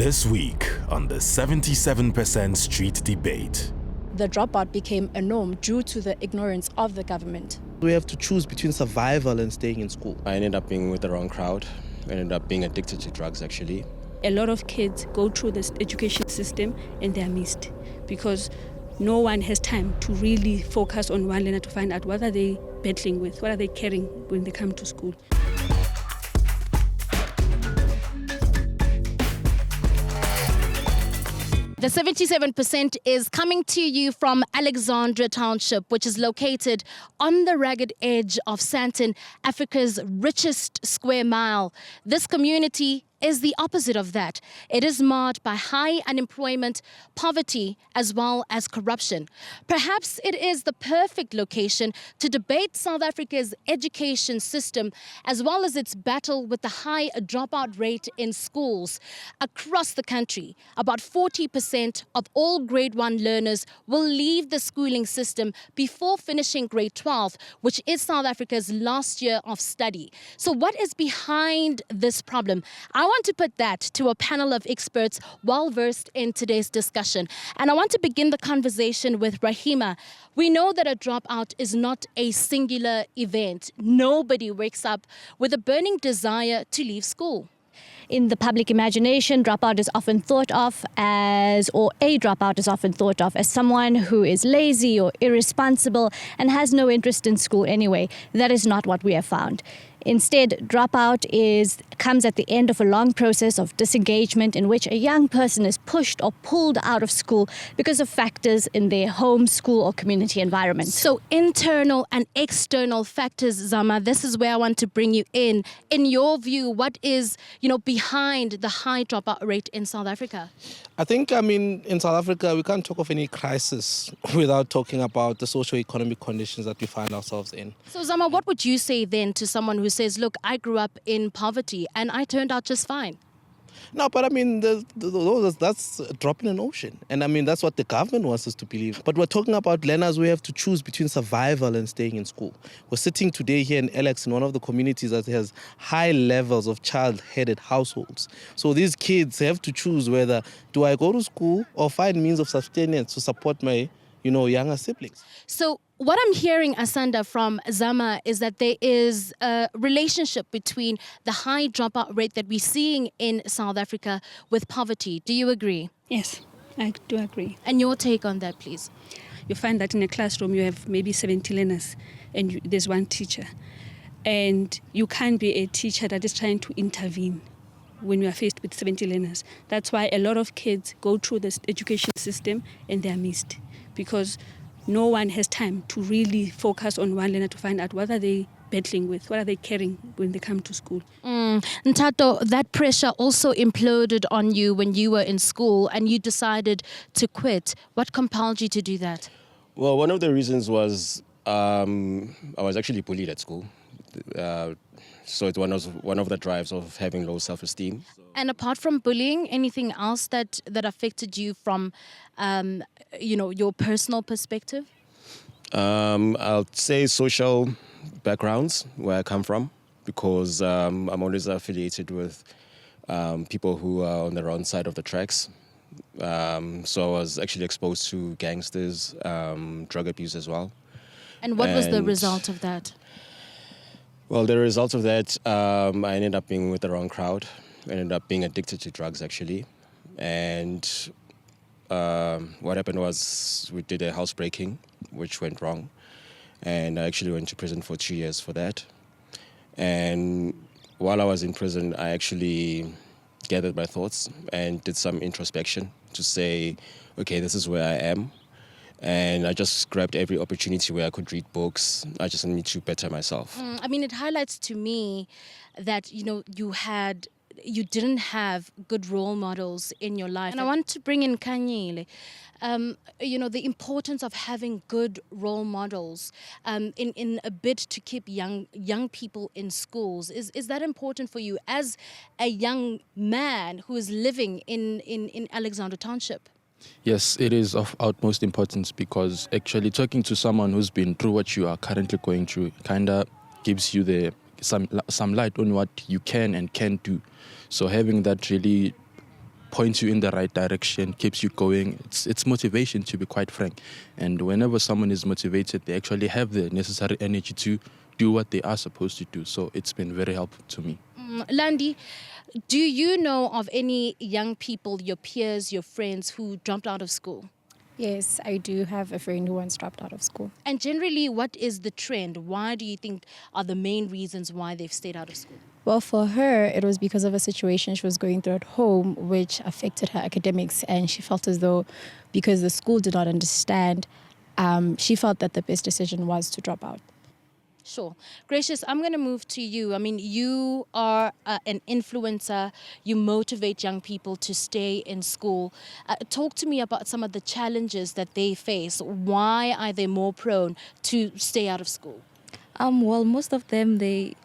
This week on the 77% Street Debate. The dropout became a norm due to the ignorance of the government. We have to choose between survival and staying in school. I ended up being with the wrong crowd. I ended up being addicted to drugs, actually. A lot of kids go through this education system and they're missed because no one has time to really focus on one learner to find out what are they battling with, what are they carrying when they come to school. The 77% is coming to you from Alexandra Township, which is located on the ragged edge of Sandton, Africa's richest square mile. This community is the opposite of that. It is marred by high unemployment, poverty, as well as corruption. Perhaps it is the perfect location to debate South Africa's education system, as well as its battle with the high dropout rate in schools. Across the country, about 40% of all grade 1 learners will leave the schooling system before finishing grade 12, which is South Africa's last year of study. So what is behind this problem? I want to put that to a panel of experts well versed in today's discussion. And I want to begin the conversation with Rahima. We know that a dropout is not a singular event. Nobody wakes up with a burning desire to leave school. In the public imagination, dropout is often thought of as, or a dropout is often thought of as someone who is lazy or irresponsible and has no interest in school anyway. That is not what we have found. Instead, dropout comes at the end of a long process of disengagement in which a young person is pushed or pulled out of school because of factors in their home, school, or community environment. So internal and external factors, Zama, this is where I want to bring you in. In your view, what is, behind the high dropout rate in South Africa? I think, in South Africa, we can't talk of any crisis without talking about the socio-economic conditions that we find ourselves in. So, Zama, what would you say then to someone who says, look, I grew up in poverty and I turned out just fine? No, but that's a drop in an ocean. And that's what the government wants us to believe. But we're talking about learners who have to choose between survival and staying in school. We're sitting today here in Alex in one of the communities that has high levels of child-headed households. So these kids have to choose whether, do I go to school or find means of sustenance to support my younger siblings. So what I'm hearing, Asanda, from Zama is that there is a relationship between the high dropout rate that we're seeing in South Africa with poverty. Do you agree? Yes, I do agree. And your take on that, please? You find that in a classroom you have maybe 70 learners and there's one teacher. And you can't be a teacher that is trying to intervene when you are faced with 70 learners. That's why a lot of kids go through this education system and they're missed because no one has time to really focus on one learner to find out what are they battling with, what are they carrying when they come to school. Ntato, that pressure also imploded on you when you were in school and you decided to quit. What compelled you to do that? Well, one of the reasons was I was actually bullied at school. So it was one of the drives of having low self-esteem. And apart from bullying, anything else that affected you from, your personal perspective? I'll say social backgrounds, where I come from, because I'm always affiliated with people who are on the wrong side of the tracks. So I was actually exposed to gangsters, drug abuse as well. And what was the result of that? Well, the result of that, I ended up being with the wrong crowd. I ended up being addicted to drugs, actually. And what happened was we did a housebreaking, which went wrong. And I actually went to prison for 2 years for that. And while I was in prison, I actually gathered my thoughts and did some introspection to say, okay, this is where I am. And I just grabbed every opportunity where I could read books. I just need to better myself. It highlights to me that, you didn't have good role models in your life. And I want to bring in Kanyile. The importance of having good role models in a bid to keep young people in schools. Is that important for you as a young man who is living in Alexandra Township? Yes, it is of utmost importance because actually talking to someone who's been through what you are currently going through kind of gives you some light on what you can and can't do. So having that really points you in the right direction, keeps you going. It's motivation, to be quite frank. And whenever someone is motivated, they actually have the necessary energy to do what they are supposed to do. So it's been very helpful to me. Landi, do you know of any young people, your peers, your friends, who dropped out of school? Yes, I do have a friend who once dropped out of school. And generally, what is the trend? Why do you think are the main reasons why they've stayed out of school? Well, for her, it was because of a situation she was going through at home, which affected her academics. And she felt as though, because the school did not understand, she felt that the best decision was to drop out. Sure. Gracious, I'm going to move to you. I mean, you are an influencer. You motivate young people to stay in school. Talk to me about some of the challenges that they face. Why are they more prone to stay out of school? Well, most of them, the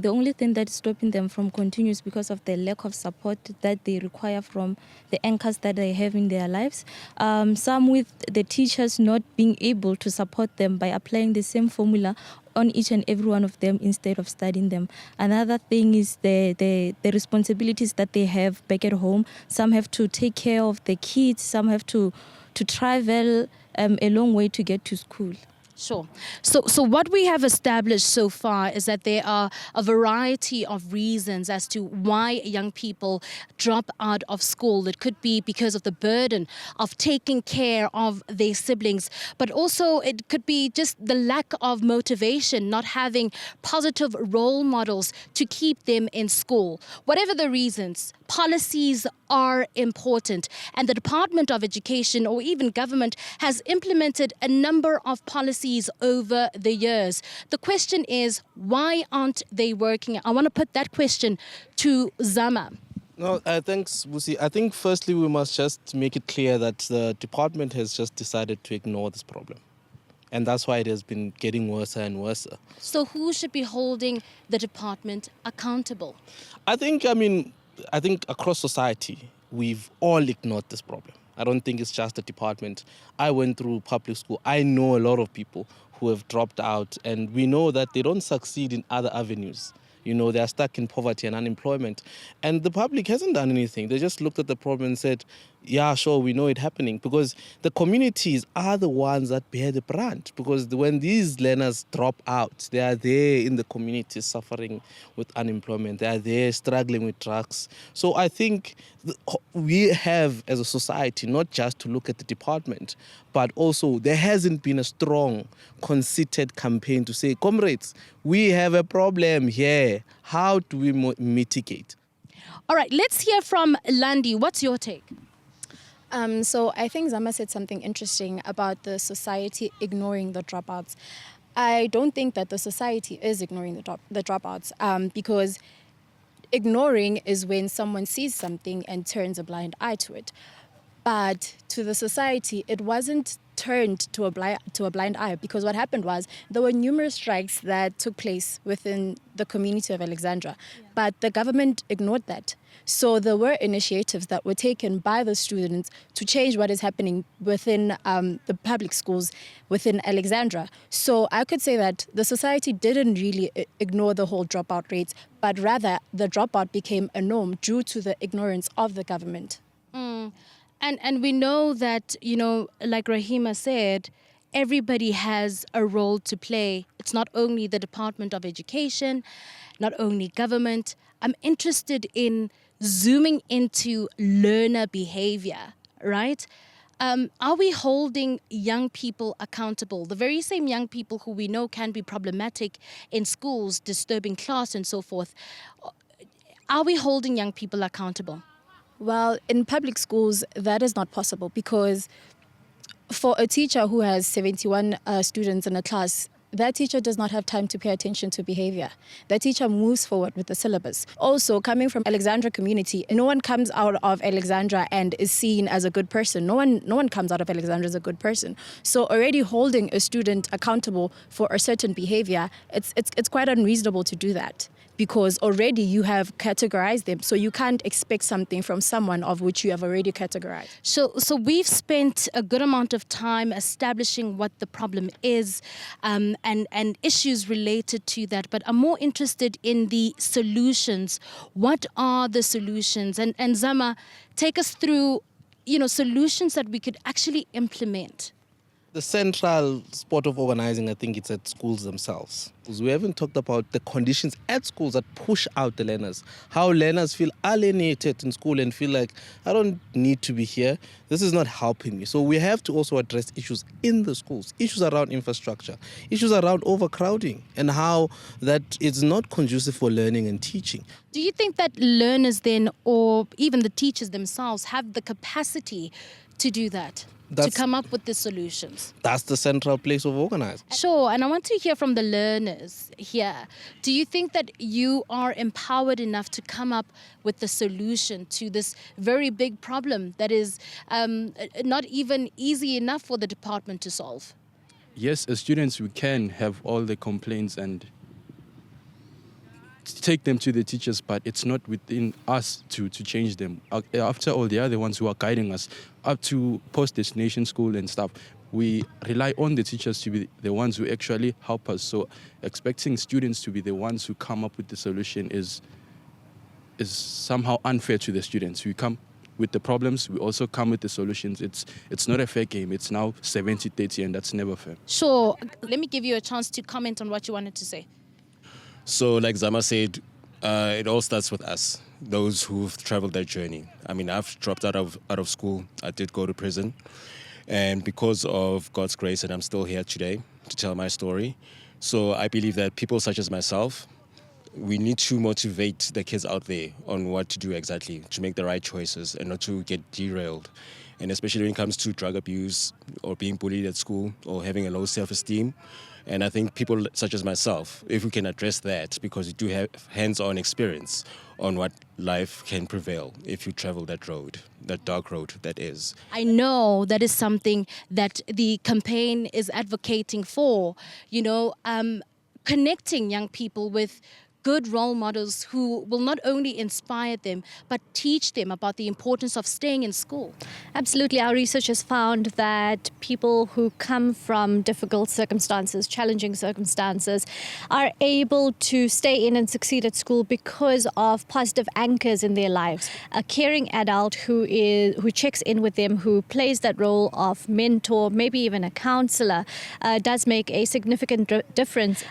only thing that is stopping them from continuing is because of the lack of support that they require from the anchors that they have in their lives. Some with the teachers not being able to support them by applying the same formula on each and every one of them instead of studying them. Another thing is the responsibilities that they have back at home. Some have to take care of the kids. Some have to travel a long way to get to school. Sure. So what we have established so far is that there are a variety of reasons as to why young people drop out of school. It could be because of the burden of taking care of their siblings, but also it could be just the lack of motivation, not having positive role models to keep them in school. Whatever the reasons, policies are important, and the Department of Education or even government has implemented a number of policies over the years. The question is, why aren't they working? I want to put that question to Zama. No, thanks, Busi. I think firstly we must just make it clear that the department has just decided to ignore this problem. And that's why it has been getting worse and worse. So who should be holding the department accountable? I think across society, we've all ignored this problem. I don't think it's just the department. I went through public school. I know a lot of people who have dropped out, and we know that they don't succeed in other avenues. You know, they're stuck in poverty and unemployment. And the public hasn't done anything. They just looked at the problem and said, yeah, sure, we know it happening. Because the communities are the ones that bear the brunt. Because when these learners drop out, they are there in the communities suffering with unemployment. They are there struggling with drugs. So I think we have, as a society, not just to look at the department, but also there hasn't been a strong, concerted campaign to say, comrades, we have a problem here. How do we mitigate? All right, let's hear from Landi. What's your take? So I think Zama said something interesting about the society ignoring the dropouts. I don't think that the society is ignoring the dropouts because ignoring is when someone sees something and turns a blind eye to it. But to the society, it wasn't turned to a blind eye, because what happened was there were numerous strikes that took place within the community of Alexandra, but the government ignored that. So there were initiatives that were taken by the students to change what is happening within the public schools within Alexandra. So I could say that the society didn't really ignore the whole dropout rates, but rather the dropout became a norm due to the ignorance of the government. And we know that, you know, like Rahima said, everybody has a role to play. It's not only the Department of Education, not only government. I'm interested in zooming into learner behavior, right? Are we holding young people accountable? The very same young people who we know can be problematic in schools, disturbing class and so forth. Are we holding young people accountable? Well, in public schools, that is not possible, because for a teacher who has 71 students in a class, that teacher does not have time to pay attention to behavior. That teacher moves forward with the syllabus. Also, coming from Alexandra community, no one comes out of Alexandra and is seen as a good person. No one comes out of Alexandra as a good person. So already holding a student accountable for a certain behavior, it's quite unreasonable to do that, because already you have categorized them. So you can't expect something from someone of which you have already categorized. So we've spent a good amount of time establishing what the problem is, and issues related to that. But I'm more interested in the solutions. What are the solutions? And Zama, take us through, solutions that we could actually implement. The central spot of organizing, I think it's at schools themselves. Because we haven't talked about the conditions at schools that push out the learners. How learners feel alienated in school and feel like, I don't need to be here. This is not helping me. So we have to also address issues in the schools, issues around infrastructure, issues around overcrowding, and how that is not conducive for learning and teaching. Do you think that learners then, or even the teachers themselves, have the capacity to do that? To come up with the solutions? That's the central place of organizing. Sure, and I want to hear from the learners here. Do you think that you are empowered enough to come up with the solution to this very big problem that is not even easy enough for the department to solve? Yes, as students, we can have all the complaints and take them to the teachers, but it's not within us to change them. After all, they are the ones who are guiding us up to post-destination school and stuff. We rely on the teachers to be the ones who actually help us. So expecting students to be the ones who come up with the solution is somehow unfair to the students. We come with the problems, we also come with the solutions. It's not a fair game. It's now 70-30, and that's never fair. Sure. Let me give you a chance to comment on what you wanted to say. So like Zama said, it all starts with us, those who've traveled that journey. I mean, I've dropped out of school. I did go to prison. And because of God's grace, and I'm still here today to tell my story. So I believe that people such as myself, we need to motivate the kids out there on what to do exactly, to make the right choices and not to get derailed. And especially when it comes to drug abuse or being bullied at school or having a low self-esteem. And I think people such as myself, if we can address that, because we do have hands-on experience on what life can prevail if you travel that road, that dark road that is. I know that is something that the campaign is advocating for, connecting young people with good role models who will not only inspire them, but teach them about the importance of staying in school. Absolutely. Our research has found that people who come from difficult circumstances, challenging circumstances, are able to stay in and succeed at school because of positive anchors in their lives. A caring adult who checks in with them, who plays that role of mentor, maybe even a counselor, does make a significant difference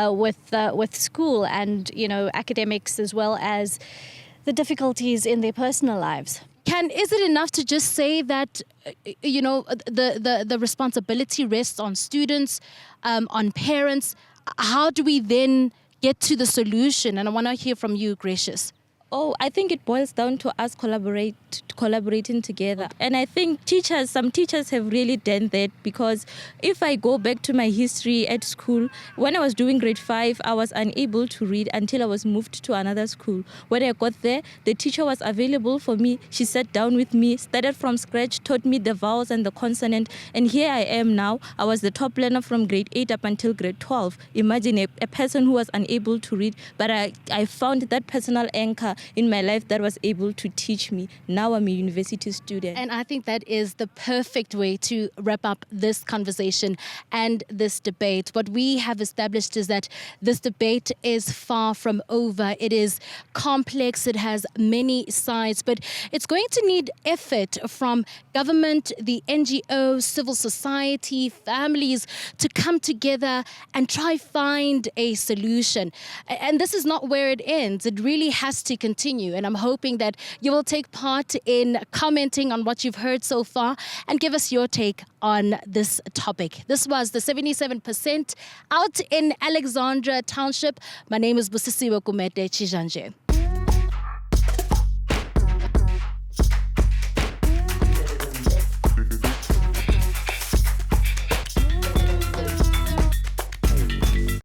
with school and academics, as well as the difficulties in their personal lives. Is it enough to just say that, the responsibility rests on students, on parents? How do we then get to the solution? And I want to hear from you, Gracious. Oh, I think it boils down to us collaborating together. And I think some teachers have really done that, because if I go back to my history at school, when I was doing grade 5, I was unable to read until I was moved to another school. When I got there, the teacher was available for me. She sat down with me, started from scratch, taught me the vowels and the consonant. And here I am now. I was the top learner from grade 8 up until grade 12. Imagine a person who was unable to read, but I found that personal anchor in my life that was able to teach me. Now I'm a university student. And I think that is the perfect way to wrap up this conversation and this debate. What we have established is that this debate is far from over. It is complex. It has many sides, but it's going to need effort from government, the NGOs, civil society, families to come together and try find a solution. And this is not where it ends. It really has to continue. And I'm hoping that you will take part in commenting on what you've heard so far and give us your take on this topic. This was the 77% out in Alexandra Township. My name is Busisiwe Kumete Chijanje.